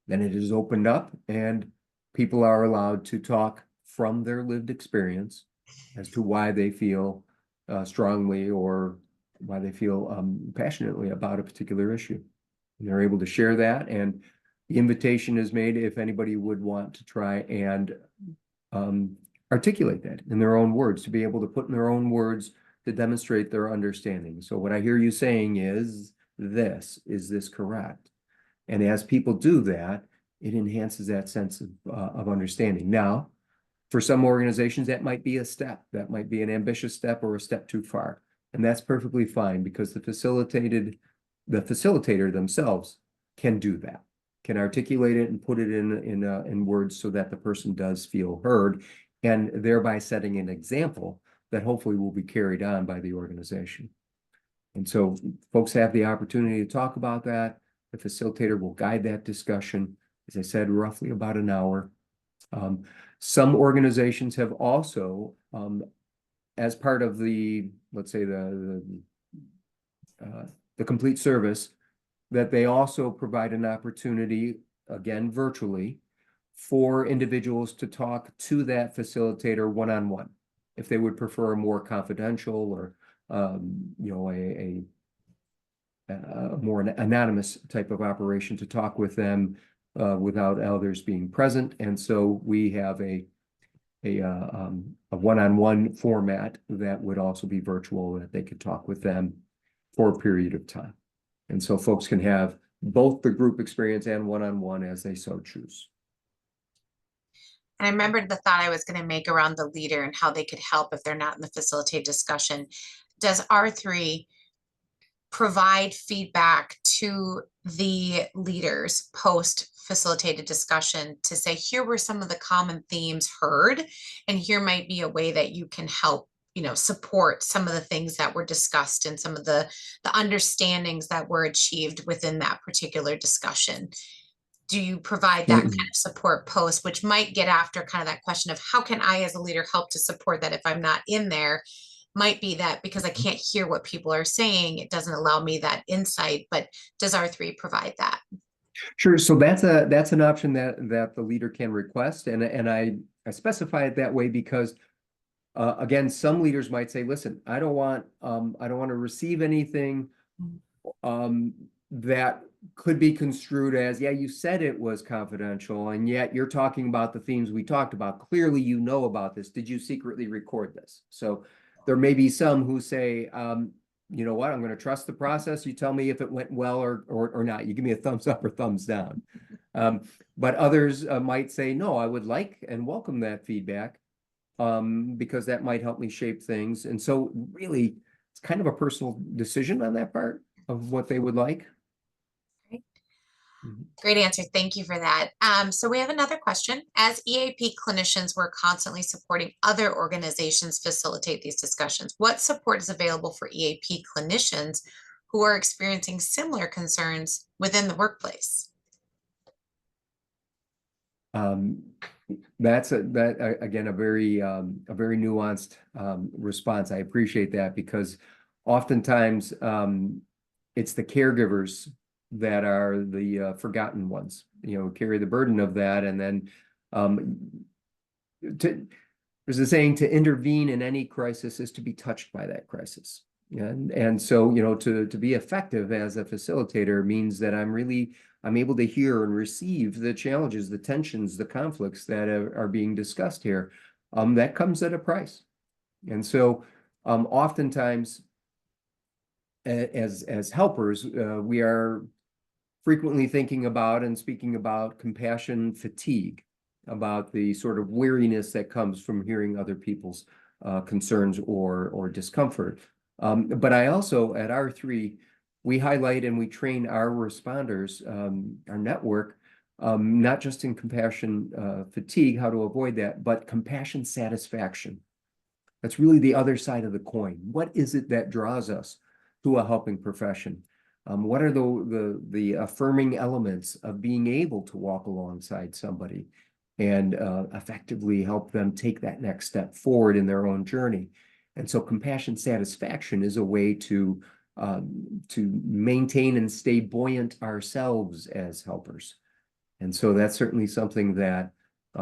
Then it is opened up and people are allowed to talk from their lived experience as to why they feel strongly or why they feel passionately about a particular issue. And they're able to share that, and the invitation is made if anybody would want to try and articulate that in their own words, to be able to put in their own words to demonstrate their understanding. So what I hear you saying is this correct? And as people do that, it enhances that sense of understanding. Now, for some organizations, that might be a step. That might be an ambitious step or a step too far. And that's perfectly fine, because the facilitator themselves can do that, can articulate it and put it in words so that the person does feel heard, and thereby setting an example that hopefully will be carried on by the organization. And so folks have the opportunity to talk about that. The facilitator will guide that discussion, as I said, roughly about an hour. Some organizations have also, as part of the, let's say, the complete service, that they also provide an opportunity, again, virtually, for individuals to talk to that facilitator one-on-one, if they would prefer a more confidential or, a more anonymous type of operation, to talk with them without others being present. And so we have a one-on-one format that would also be virtual, that they could talk with them for a period of time. And so folks can have both the group experience and one-on-one as they so choose. And I remembered the thought I was going to make around the leader and how they could help if they're not in the facilitate discussion. Does R3 provide feedback to the leaders post facilitated discussion to say, here were some of the common themes heard, and here might be a way that you can help, support some of the things that were discussed and some of the understandings that were achieved within that particular discussion? Do you provide that kind of support post, which might get after kind of that question of how can I as a leader help to support that if I'm not in there? Might be that because I can't hear what people are saying, it doesn't allow me that insight, but does R3 provide that? Sure. So that's an option that the leader can request, and I specify it that way because again, some leaders might say, listen, I don't want to receive anything that could be construed as, yeah, you said it was confidential, and yet you're talking about the themes we talked about. Clearly, you know about this. Did you secretly record this? So there may be some who say, you know what, I'm going to trust the process. You tell me if it went well or not. You give me a thumbs up or thumbs down. But others might say, no, I would like and welcome that feedback. because that might help me shape things. And so really, it's kind of a personal decision on that part of what they would like. Great. Mhm. Great answer. Thank you for that. So we have another question. As EAP clinicians, we're constantly supporting other organizations facilitate these discussions. What support is available for EAP clinicians who are experiencing similar concerns within the workplace? Um, that's again a very nuanced response. I appreciate that because oftentimes it's the caregivers that are the forgotten ones. You know, carry the burden of that, and then um, there's a saying: to intervene in any crisis is to be touched by that crisis. And so, you know, to be effective as a facilitator means that I'm able to hear and receive the challenges, the tensions, the conflicts that are being discussed here. That comes at a price. And so oftentimes as helpers, we are frequently thinking about and speaking about compassion fatigue, about the sort of weariness that comes from hearing other people's concerns or discomfort. But I also, at R3, we highlight and we train our responders, our network, not just in compassion fatigue, how to avoid that, but compassion satisfaction. That's really the other side of the coin. What is it that draws us to a helping profession? What are the affirming elements of being able to walk alongside somebody and effectively help them take that next step forward in their own journey? And so compassion satisfaction is a way to maintain and stay buoyant ourselves as helpers. And so that's certainly something that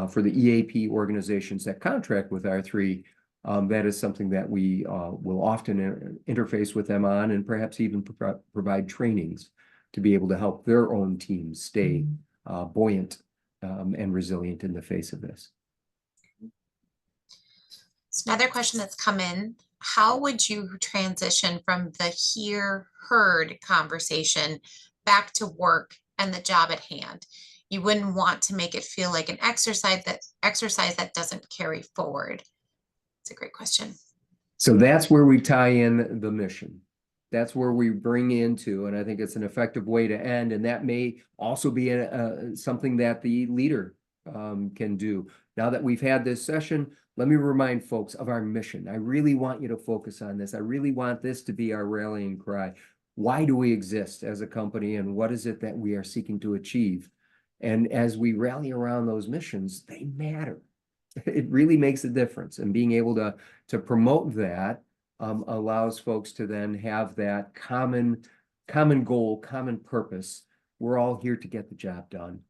for the EAP organizations that contract with R3, that is something that we will often interface with them on, and perhaps even provide trainings to be able to help their own teams stay buoyant and resilient in the face of this. So another question that's come in, how would you transition from the heard conversation back to work and the job at hand? You wouldn't want to make it feel like an exercise that doesn't carry forward. It's a great question. So that's where we tie in the mission. That's where we bring into, and I think it's an effective way to end. And that may also be something that the leader can do. Now that we've had this session, let me remind folks of our mission. I really want you to focus on this. I really want this to be our rallying cry. Why do we exist as a company, and what is it that we are seeking to achieve? And as we rally around those missions, they matter. It really makes a difference. And being able to promote that allows folks to then have that common goal, common purpose. We're all here to get the job done.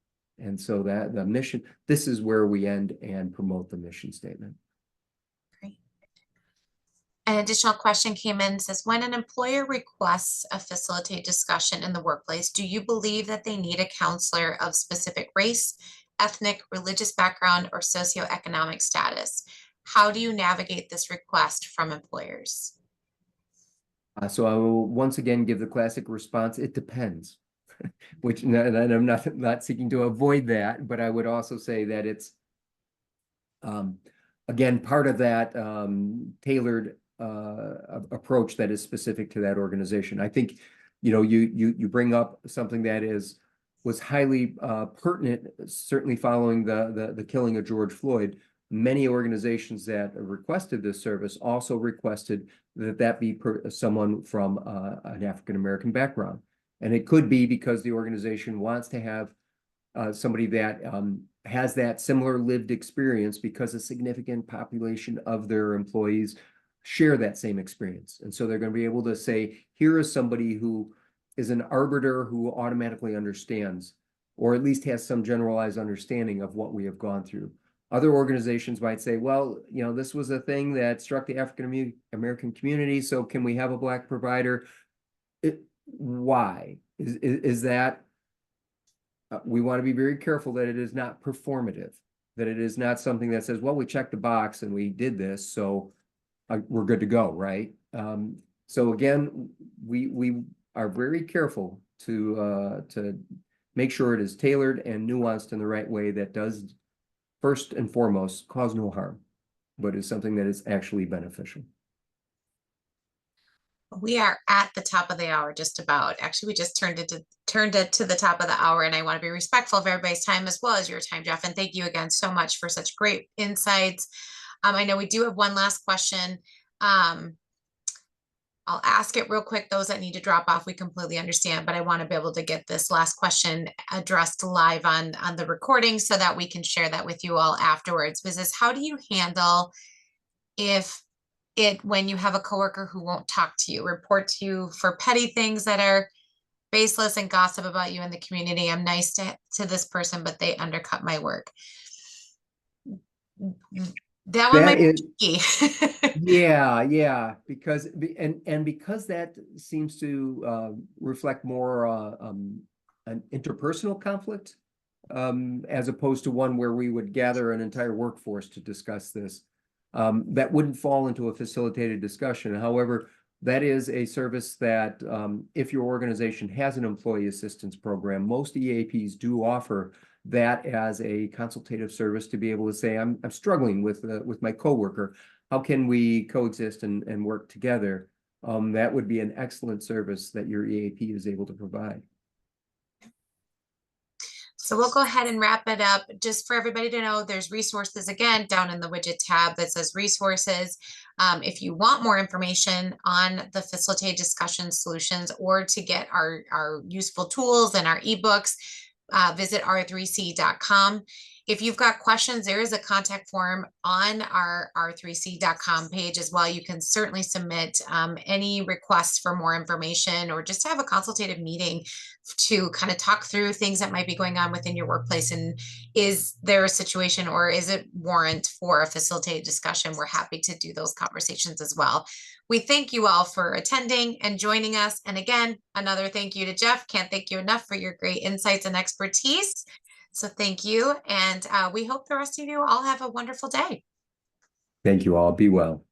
And so that the mission, this is where we end and promote the mission statement. Great. An additional question came in, says, when an employer requests a facilitated discussion in the workplace, do you believe that they need a counselor of specific race, ethnic, religious background, or socioeconomic status? How do you navigate this request from employers? So I will once again give the classic response, it depends. Which, and I'm not seeking to avoid that, but I would also say that it's again part of that tailored approach that is specific to that organization. I think, you know, you bring up something that was highly pertinent, certainly following the killing of George Floyd. Many organizations that requested this service also requested that be someone from an African-American background. And it could be because the organization wants to have somebody that has that similar lived experience, because a significant population of their employees share that same experience. And so they're going to be able to say, here is somebody who is an arbiter who automatically understands, or at least has some generalized understanding of what we have gone through. Other organizations might say, well, you know, this was a thing that struck the African American community, so can we have a Black provider? Why? Is that we want to be very careful that it is not performative, that it is not something that says, well, we checked the box and we did this, so we're good to go, right? So again, we are very careful to make sure it is tailored and nuanced in the right way that does, first and foremost, cause no harm. but is something that is actually beneficial. We are at the top of the hour, just about. Actually, we just turned it to the top of the hour, and I want to be respectful of everybody's time as well as your time, Jeff. And thank you again so much for such great insights. I know we do have one last question. I'll ask it real quick. Those that need to drop off, we completely understand, but I want to be able to get this last question addressed live on the recording so that we can share that with you all afterwards. This is, how do you handle when you have a coworker who won't talk to you, report to you for petty things that are baseless and gossip about you in the community? I'm nice to this person, but they undercut my work. That one might be tricky. Yeah, because because that seems to reflect more an interpersonal conflict, as opposed to one where we would gather an entire workforce to discuss this. That wouldn't fall into a facilitated discussion. However, that is a service that, if your organization has an employee assistance program, most EAPs do offer that as a consultative service to be able to say, I'm struggling with my coworker. How can we coexist and work together? That would be an excellent service that your EAP is able to provide. So we'll go ahead and wrap it up. Just for everybody to know, there's resources again down in the widget tab that says resources. If you want more information on the facilitated discussion solutions or to get our useful tools and our ebooks, visit r3c.com. If you've got questions, there is a contact form on our r3c.com page as well. You can certainly submit any requests for more information or just to have a consultative meeting to kind of talk through things that might be going on within your workplace. And is there a situation or is it warrant for a facilitated discussion? We're happy to do those conversations as well. We thank you all for attending and joining us. And again, another thank you to Jeff. Can't thank you enough for your great insights and expertise. So thank you. And we hope the rest of you all have a wonderful day. Thank you all. Be well.